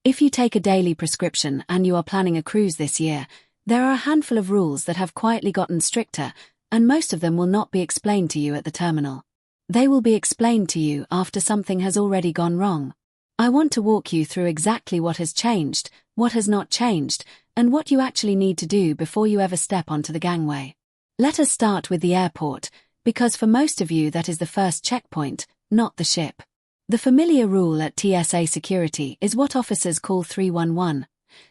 If you take a daily prescription and you are planning a cruise this year, there are a handful of rules that have quietly gotten stricter, and most of them will not be explained to you at the terminal. They will be explained to you after something has already gone wrong. I want to walk you through exactly what has changed, what has not changed, and what you actually need to do before you ever step onto the gangway. Let us start with the airport, because for most of you that is the first checkpoint, not the ship. The familiar rule at TSA security is what officers call 311,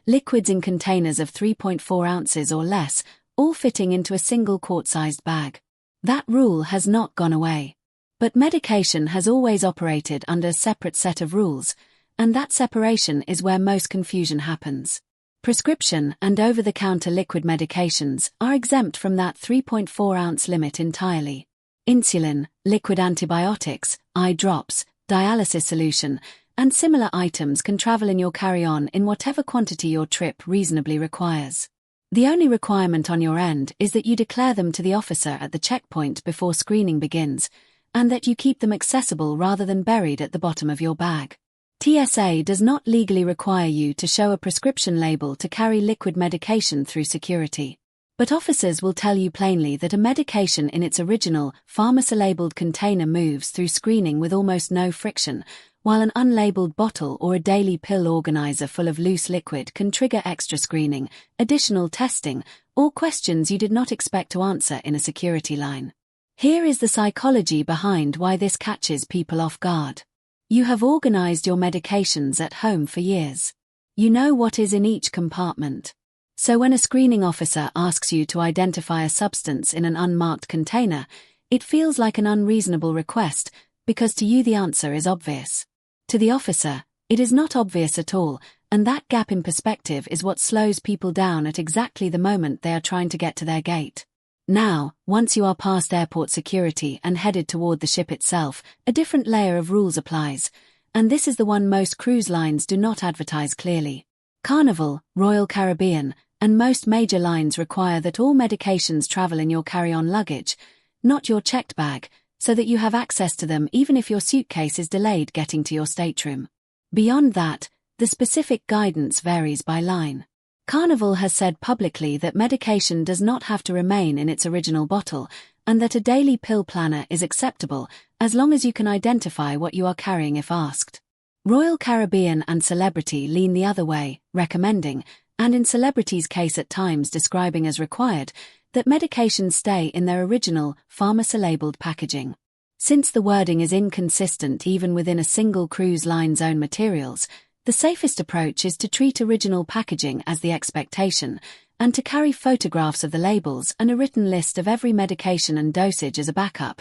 liquids in containers of 3.4 ounces or less, all fitting into a single quart-sized bag. That rule has not gone away. But medication has always operated under a separate set of rules, and that separation is where most confusion happens. Prescription and over-the-counter liquid medications are exempt from that 3.4-ounce limit entirely. Insulin, liquid antibiotics, eye drops, dialysis solution, and similar items can travel in your carry-on in whatever quantity your trip reasonably requires. The only requirement on your end is that you declare them to the officer at the checkpoint before screening begins, and that you keep them accessible rather than buried at the bottom of your bag. TSA does not legally require you to show a prescription label to carry liquid medication through security. But officers will tell you plainly that a medication in its original, pharmacy-labeled container moves through screening with almost no friction, while an unlabeled bottle or a daily pill organizer full of loose liquid can trigger extra screening, additional testing, or questions you did not expect to answer in a security line. Here is the psychology behind why this catches people off guard. You have organized your medications at home for years. You know what is in each compartment. So when a screening officer asks you to identify a substance in an unmarked container, it feels like an unreasonable request, because to you the answer is obvious. To the officer, it is not obvious at all, and that gap in perspective is what slows people down at exactly the moment they are trying to get to their gate. Now, once you are past airport security and headed toward the ship itself, a different layer of rules applies, and this is the one most cruise lines do not advertise clearly. Carnival, Royal Caribbean, and most major lines require that all medications travel in your carry-on luggage, not your checked bag, so that you have access to them even if your suitcase is delayed getting to your stateroom. Beyond that, the specific guidance varies by line. Carnival has said publicly that medication does not have to remain in its original bottle, and that a daily pill planner is acceptable as long as you can identify what you are carrying if asked. Royal Caribbean and Celebrity lean the other way, recommending, and in Celebrity's case at times describing as required, that medications stay in their original, pharmacy-labeled packaging. Since the wording is inconsistent even within a single cruise line's own materials, the safest approach is to treat original packaging as the expectation, and to carry photographs of the labels and a written list of every medication and dosage as a backup,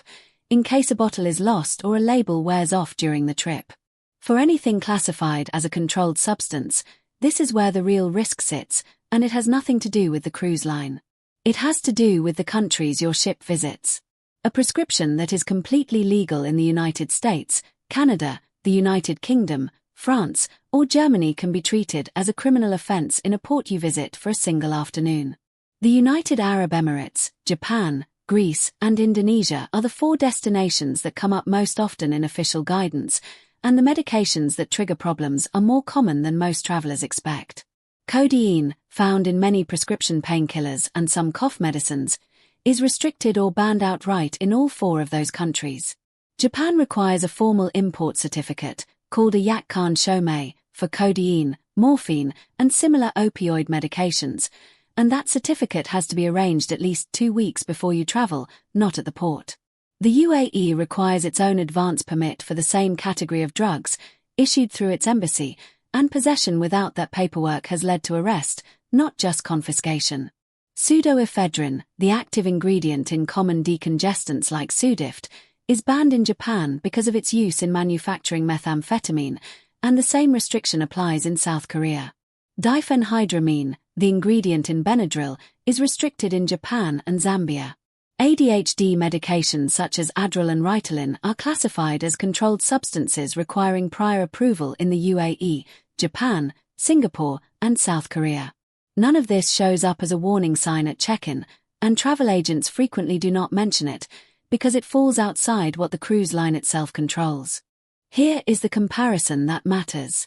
in case a bottle is lost or a label wears off during the trip. For anything classified as a controlled substance, this is where the real risk sits, and it has nothing to do with the cruise line. It has to do with the countries your ship visits. A prescription that is completely legal in the United States, Canada, the United Kingdom, France, or Germany can be treated as a criminal offense in a port you visit for a single afternoon. The United Arab Emirates, Japan, Greece, and Indonesia are the 4 destinations that come up most often in official guidance, and the medications that trigger problems are more common than most travelers expect. Codeine, found in many prescription painkillers and some cough medicines, is restricted or banned outright in all 4 of those countries. Japan requires a formal import certificate, called a Yakkan Shomei, for codeine, morphine, and similar opioid medications, and that certificate has to be arranged at least 2 weeks before you travel, not at the port. The UAE requires its own advance permit for the same category of drugs, issued through its embassy, and possession without that paperwork has led to arrest, not just confiscation. Pseudoephedrine, the active ingredient in common decongestants like Sudift, is banned in Japan because of its use in manufacturing methamphetamine, and the same restriction applies in South Korea. Diphenhydramine, the ingredient in Benadryl, is restricted in Japan and Zambia. ADHD medications such as Adderall and Ritalin are classified as controlled substances requiring prior approval in the UAE, Japan, Singapore, and South Korea. None of this shows up as a warning sign at check-in, and travel agents frequently do not mention it, because it falls outside what the cruise line itself controls. Here is the comparison that matters.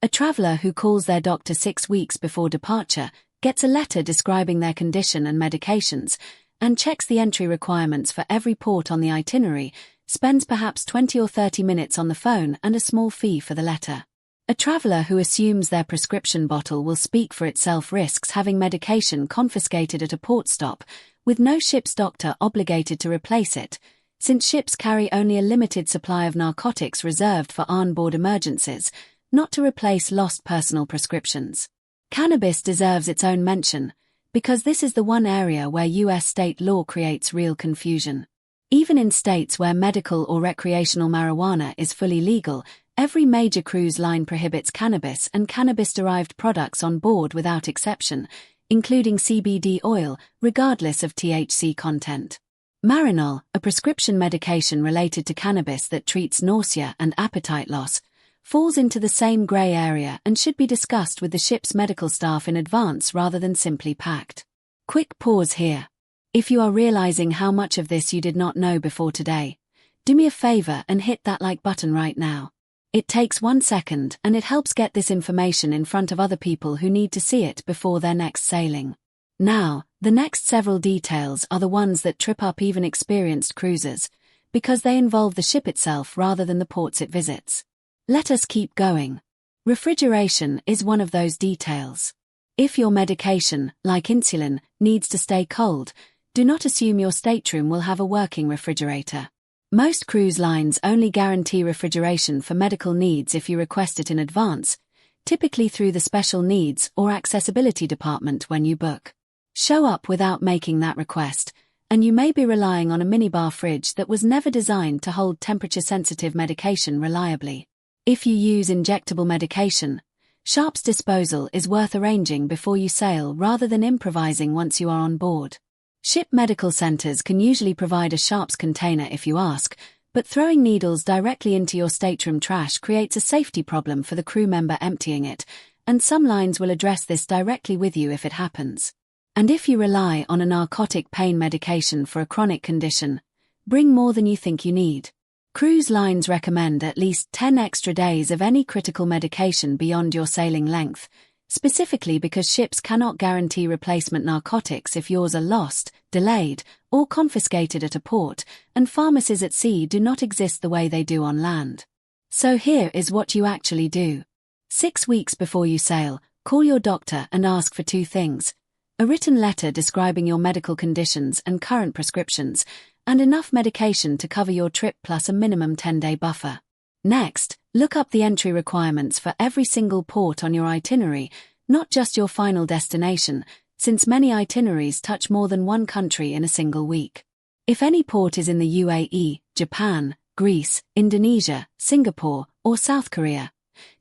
A traveler who calls their doctor 6 weeks before departure gets a letter describing their condition and medications, and checks the entry requirements for every port on the itinerary, spends perhaps 20 or 30 minutes on the phone and a small fee for the letter. A traveler who assumes their prescription bottle will speak for itself risks having medication confiscated at a port stop, with no ship's doctor obligated to replace it, since ships carry only a limited supply of narcotics reserved for on-board emergencies, not to replace lost personal prescriptions. Cannabis deserves its own mention, because this is the one area where US state law creates real confusion. Even in states where medical or recreational marijuana is fully legal, every major cruise line prohibits cannabis and cannabis-derived products on board without exception, including CBD oil, regardless of THC content. Marinol, a prescription medication related to cannabis that treats nausea and appetite loss, falls into the same grey area and should be discussed with the ship's medical staff in advance rather than simply packed. Quick pause here. If you are realizing how much of this you did not know before today, do me a favor and hit that like button right now. It takes 1 second and it helps get this information in front of other people who need to see it before their next sailing. Now, the next several details are the ones that trip up even experienced cruisers, because they involve the ship itself rather than the ports it visits. Let us keep going. Refrigeration is one of those details. If your medication, like insulin, needs to stay cold, do not assume your stateroom will have a working refrigerator. Most cruise lines only guarantee refrigeration for medical needs if you request it in advance, typically through the special needs or accessibility department when you book. Show up without making that request, and you may be relying on a minibar fridge that was never designed to hold temperature-sensitive medication reliably. If you use injectable medication, Sharps disposal is worth arranging before you sail rather than improvising once you are on board. Ship medical centers can usually provide a Sharps container if you ask, but throwing needles directly into your stateroom trash creates a safety problem for the crew member emptying it, and some lines will address this directly with you if it happens. And if you rely on a narcotic pain medication for a chronic condition, bring more than you think you need. Cruise lines recommend at least 10 extra days of any critical medication beyond your sailing length, specifically because ships cannot guarantee replacement narcotics if yours are lost, delayed, or confiscated at a port, and pharmacies at sea do not exist the way they do on land. So here is what you actually do. 6 weeks before you sail, call your doctor and ask for 2 things: a written letter describing your medical conditions and current prescriptions, and enough medication to cover your trip plus a minimum 10-day buffer. Next, look up the entry requirements for every single port on your itinerary, not just your final destination, since many itineraries touch more than one country in a single week. If any port is in the UAE, Japan, Greece, Indonesia, Singapore, or South Korea,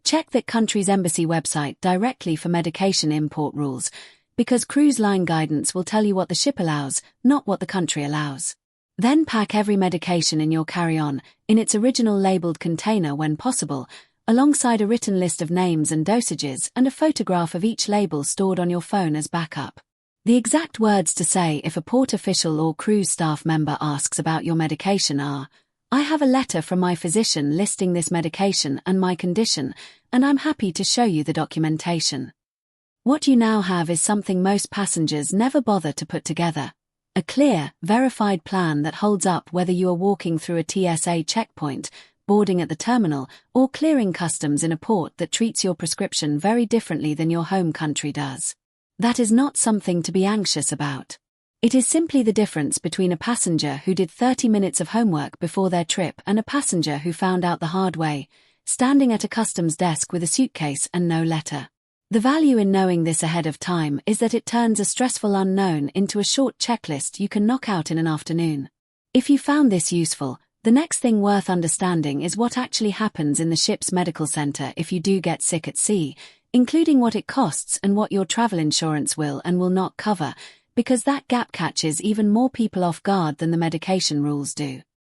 check that country's embassy website directly for medication import rules, because cruise line guidance will tell you what the ship allows, not what the country allows. Then pack every medication in your carry-on, in its original labeled container when possible, alongside a written list of names and dosages and a photograph of each label stored on your phone as backup. The exact words to say if a port official or cruise staff member asks about your medication are, "I have a letter from my physician listing this medication and my condition, and I'm happy to show you the documentation." What you now have is something most passengers never bother to put together. A clear, verified plan that holds up whether you are walking through a TSA checkpoint, boarding at the terminal, or clearing customs in a port that treats your prescription very differently than your home country does. That is not something to be anxious about. It is simply the difference between a passenger who did 30 minutes of homework before their trip and a passenger who found out the hard way, standing at a customs desk with a suitcase and no letter. The value in knowing this ahead of time is that it turns a stressful unknown into a short checklist you can knock out in an afternoon. If you found this useful, the next thing worth understanding is what actually happens in the ship's medical center if you do get sick at sea, including what it costs and what your travel insurance will and will not cover, because that gap catches even more people off guard than the medication rules do.